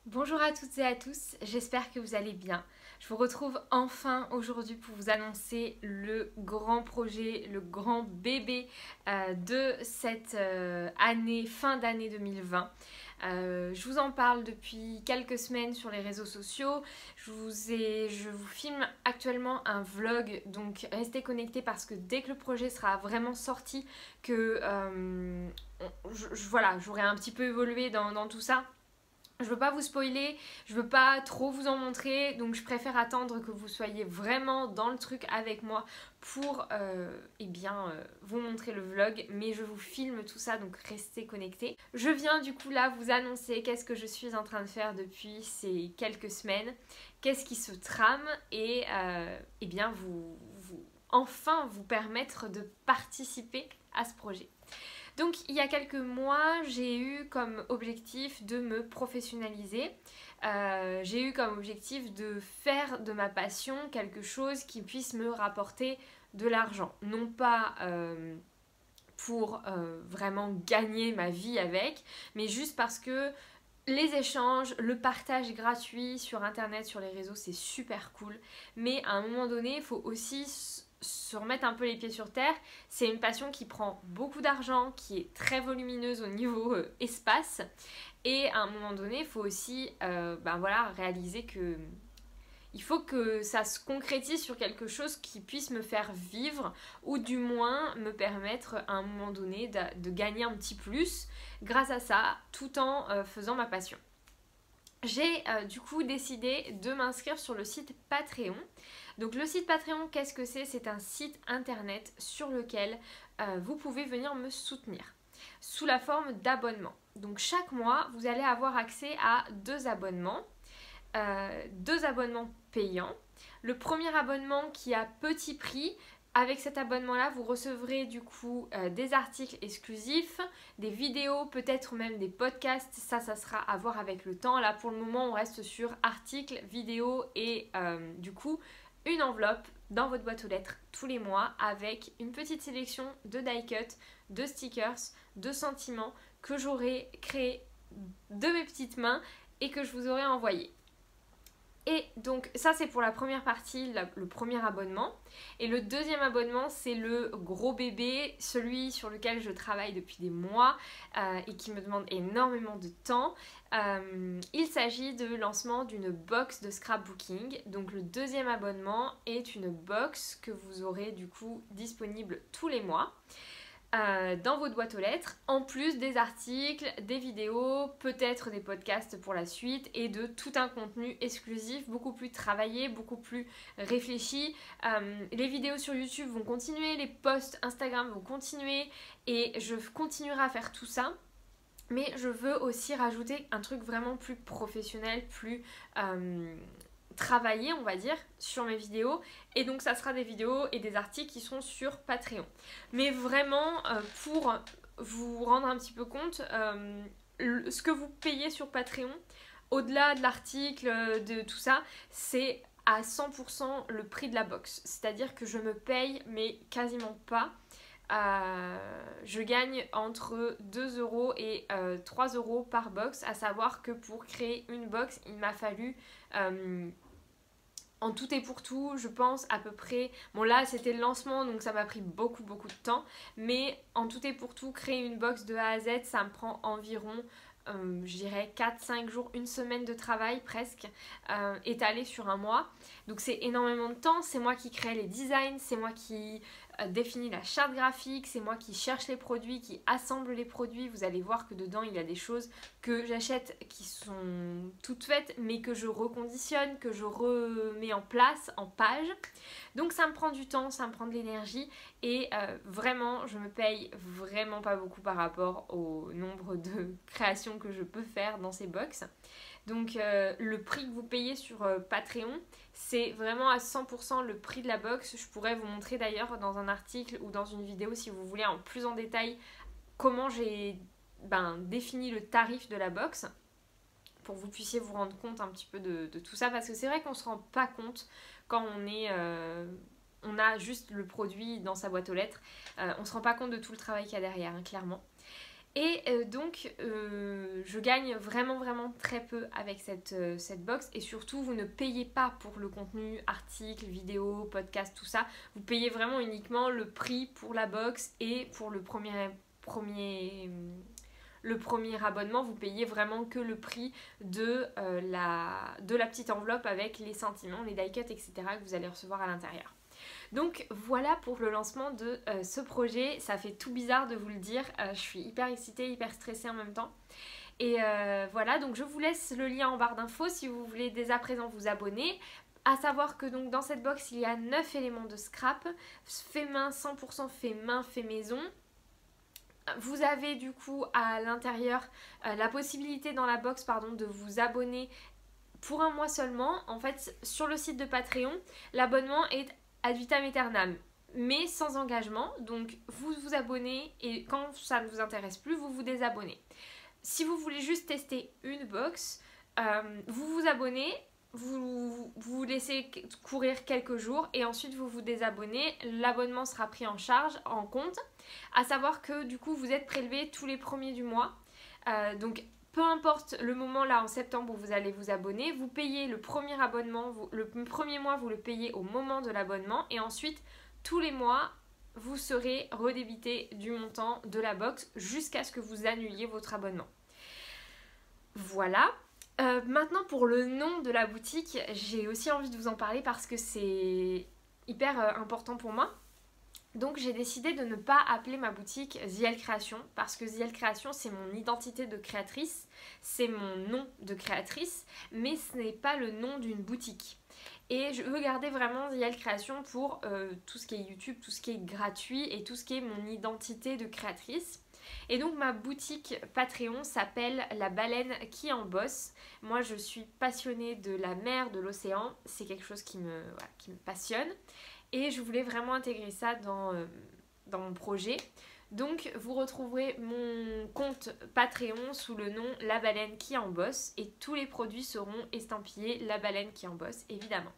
Bonjour à toutes et à tous, j'espère que vous allez bien. Je vous retrouve enfin aujourd'hui pour vous annoncer le grand projet, le grand bébé de cette année, fin d'année 2020. Je vous en parle depuis quelques semaines sur les réseaux sociaux. Je vous filme actuellement un vlog, donc restez connectés parce que dès que le projet sera vraiment sorti, voilà, j'aurai un petit peu évolué dans tout ça. Je veux pas vous spoiler, je veux pas trop vous en montrer, donc je préfère attendre que vous soyez vraiment dans le truc avec moi pour vous montrer le vlog, mais je vous filme tout ça, donc restez connectés. Je viens du coup là vous annoncer qu'est-ce que je suis en train de faire depuis ces quelques semaines, qu'est-ce qui se trame et enfin vous permettre de participer à ce projet. Donc il y a quelques mois, j'ai eu comme objectif de me professionnaliser. J'ai eu comme objectif de faire de ma passion quelque chose qui puisse me rapporter de l'argent. Non pas pour vraiment gagner ma vie avec, mais juste parce que les échanges, le partage gratuit sur internet, sur les réseaux, c'est super cool. Mais à un moment donné, il faut aussi se remettre un peu les pieds sur terre. C'est une passion qui prend beaucoup d'argent, qui est très volumineuse au niveau espace. Et à un moment donné, il faut aussi réaliser que il faut que ça se concrétise sur quelque chose qui puisse me faire vivre ou du moins me permettre à un moment donné de gagner un petit plus grâce à ça tout en faisant ma passion. J'ai du coup décidé de m'inscrire sur le site Patreon. Donc le site Patreon, qu'est-ce que c'est? C'est un site internet sur lequel vous pouvez venir me soutenir sous la forme d'abonnement. Donc chaque mois, vous allez avoir accès à deux abonnements payants. Le premier abonnement qui a petit prix. Avec cet abonnement-là, vous recevrez du coup des articles exclusifs, des vidéos, peut-être même des podcasts. Ça sera à voir avec le temps. Là, pour le moment, on reste sur articles, vidéos et du coup, une enveloppe dans votre boîte aux lettres tous les mois avec une petite sélection de die-cut, de stickers, de sentiments que j'aurai créé de mes petites mains et que je vous aurai envoyé. Et donc ça c'est pour la première partie, le premier abonnement. Et le deuxième abonnement c'est le gros bébé, celui sur lequel je travaille depuis des mois et qui me demande énormément de temps. Il s'agit de lancement d'une box de scrapbooking. Donc le deuxième abonnement est une box que vous aurez du coup disponible tous les mois. Dans votre boîte aux lettres, en plus des articles, des vidéos, peut-être des podcasts pour la suite et de tout un contenu exclusif, beaucoup plus travaillé, beaucoup plus réfléchi. Les vidéos sur YouTube vont continuer, les posts Instagram vont continuer et je continuerai à faire tout ça. Mais je veux aussi rajouter un truc vraiment plus professionnel, plus travailler on va dire sur mes vidéos et donc ça sera des vidéos et des articles qui sont sur Patreon, mais vraiment pour vous rendre un petit peu compte ce que vous payez sur Patreon au-delà de l'article de tout ça, c'est à 100% le prix de la box, c'est à dire que je me paye mais quasiment pas. Je gagne entre 2 euros et 3 euros par box, à savoir que pour créer une box il m'a fallu en tout et pour tout, je pense à peu près, bon là c'était le lancement donc ça m'a pris beaucoup de temps, mais en tout et pour tout, créer une box de A à Z, ça me prend environ, je dirais 4-5 jours, une semaine de travail presque, étalé sur un mois. Donc c'est énormément de temps, c'est moi qui crée les designs, c'est moi qui définis la charte graphique, c'est moi qui cherche les produits, qui assemble les produits. Vous allez voir que dedans il y a des choses que j'achète qui sont toutes faites mais que je reconditionne, que je remets en place en page. Donc ça me prend du temps, ça me prend de l'énergie et vraiment je me paye vraiment pas beaucoup par rapport au nombre de créations que je peux faire dans ces box. Donc le prix que vous payez sur Patreon, c'est vraiment à 100% le prix de la box. Je pourrais vous montrer d'ailleurs dans un article ou dans une vidéo si vous voulez en plus en détail comment j'ai défini le tarif de la box pour que vous puissiez vous rendre compte un petit peu de tout ça, parce que c'est vrai qu'on se rend pas compte quand on a juste le produit dans sa boîte aux lettres, on se rend pas compte de tout le travail qu'il y a derrière, hein, clairement. Et donc je gagne vraiment très peu avec cette box, et surtout vous ne payez pas pour le contenu, articles, vidéos, podcasts, tout ça. Vous payez vraiment uniquement le prix pour la box, et pour le premier abonnement, vous payez vraiment que le prix de la petite enveloppe avec les sentiments, les die cuts, etc. que vous allez recevoir à l'intérieur. Donc voilà pour le lancement de ce projet. Ça fait tout bizarre de vous le dire, je suis hyper excitée, hyper stressée en même temps. Et voilà, donc je vous laisse le lien en barre d'infos si vous voulez dès à présent vous abonner. À savoir que donc dans cette box il y a 9 éléments de scrap, fait main, 100% fait main, fait maison. Vous avez du coup à l'intérieur la possibilité dans la box de vous abonner pour un mois seulement. En fait, sur le site de Patreon, l'abonnement est ad vitam aeternam, mais sans engagement. Donc vous vous abonnez, et quand ça ne vous intéresse plus, vous vous désabonnez. Si vous voulez juste tester une box, vous vous abonnez, vous laissez courir quelques jours, et ensuite vous vous désabonnez. L'abonnement sera pris en charge, en compte. À savoir que du coup vous êtes prélevé tous les premiers du mois. Donc peu importe le moment, là en septembre où vous allez vous abonner, vous payez le premier abonnement, le premier mois vous le payez au moment de l'abonnement, et ensuite tous les mois vous serez redébité du montant de la box jusqu'à ce que vous annuliez votre abonnement. Voilà. Maintenant pour le nom de la boutique, j'ai aussi envie de vous en parler parce que c'est hyper important pour moi. Donc j'ai décidé de ne pas appeler ma boutique Ziel Création, parce que Ziel Création c'est mon identité de créatrice, c'est mon nom de créatrice, mais ce n'est pas le nom d'une boutique. Et je veux garder vraiment Ziel Création pour tout ce qui est YouTube, tout ce qui est gratuit et tout ce qui est mon identité de créatrice. Et donc ma boutique Patreon s'appelle La Baleine qui en bosse. Moi je suis passionnée de la mer, de l'océan, c'est quelque chose qui me passionne. Et je voulais vraiment intégrer ça dans mon projet. Donc vous retrouverez mon compte Patreon sous le nom La Baleine qui en bosse, et tous les produits seront estampillés La Baleine qui en bosse, évidemment.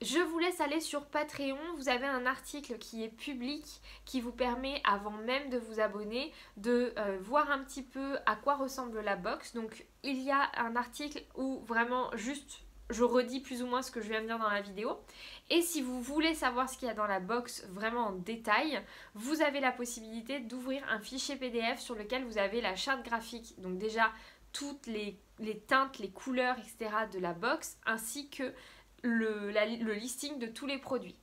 Je vous laisse aller sur Patreon, vous avez un article qui est public qui vous permet, avant même de vous abonner, de voir un petit peu à quoi ressemble la box. Donc il y a un article où vraiment juste je redis plus ou moins ce que je viens de dire dans la vidéo. Et si vous voulez savoir ce qu'il y a dans la box vraiment en détail, vous avez la possibilité d'ouvrir un fichier PDF sur lequel vous avez la charte graphique. Donc déjà toutes les teintes, les couleurs, etc. de la box, ainsi que le listing de tous les produits.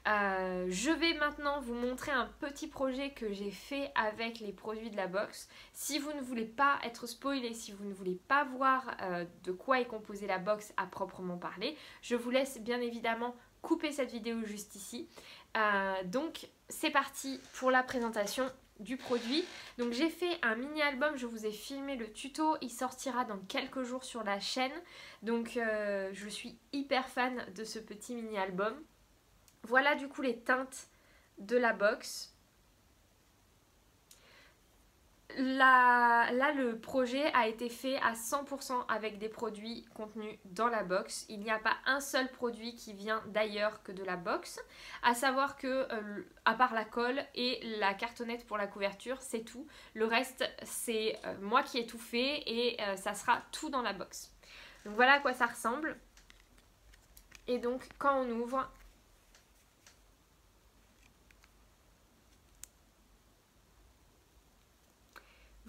Je vais maintenant vous montrer un petit projet que j'ai fait avec les produits de la box. Si vous ne voulez pas être spoilé, si vous ne voulez pas voir de quoi est composée la box à proprement parler, je vous laisse bien évidemment couper cette vidéo juste ici. Donc c'est parti pour la présentation du produit. Donc j'ai fait un mini album, je vous ai filmé le tuto, il sortira dans quelques jours sur la chaîne. Donc je suis hyper fan de ce petit mini album. Voilà du coup les teintes de la box. Là le projet a été fait à 100% avec des produits contenus dans la box. Il n'y a pas un seul produit qui vient d'ailleurs que de la box. À savoir que, à part la colle et la cartonnette pour la couverture, c'est tout. Le reste, c'est moi qui ai tout fait, et ça sera tout dans la box. Donc voilà à quoi ça ressemble. Et donc quand on ouvre...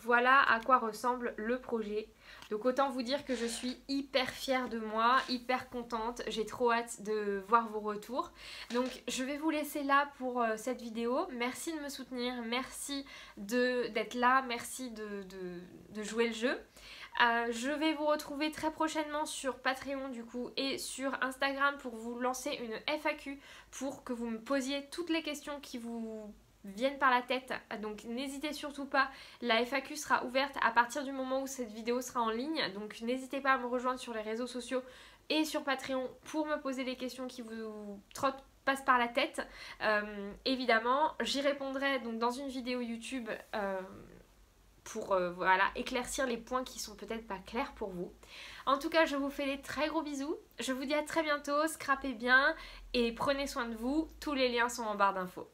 Voilà à quoi ressemble le projet. Donc autant vous dire que je suis hyper fière de moi, hyper contente. J'ai trop hâte de voir vos retours. Donc je vais vous laisser là pour cette vidéo. Merci de me soutenir, merci d'être là, merci de jouer le jeu. Je vais vous retrouver très prochainement sur Patreon du coup et sur Instagram pour vous lancer une FAQ pour que vous me posiez toutes les questions qui vous viennent par la tête. Donc n'hésitez surtout pas, la FAQ sera ouverte à partir du moment où cette vidéo sera en ligne. Donc n'hésitez pas à me rejoindre sur les réseaux sociaux et sur Patreon pour me poser les questions qui vous passent par la tête. Évidemment, j'y répondrai donc dans une vidéo YouTube pour voilà, éclaircir les points qui sont peut-être pas clairs pour vous. En tout cas, je vous fais des très gros bisous. Je vous dis à très bientôt, scrapez bien et prenez soin de vous. Tous les liens sont en barre d'infos.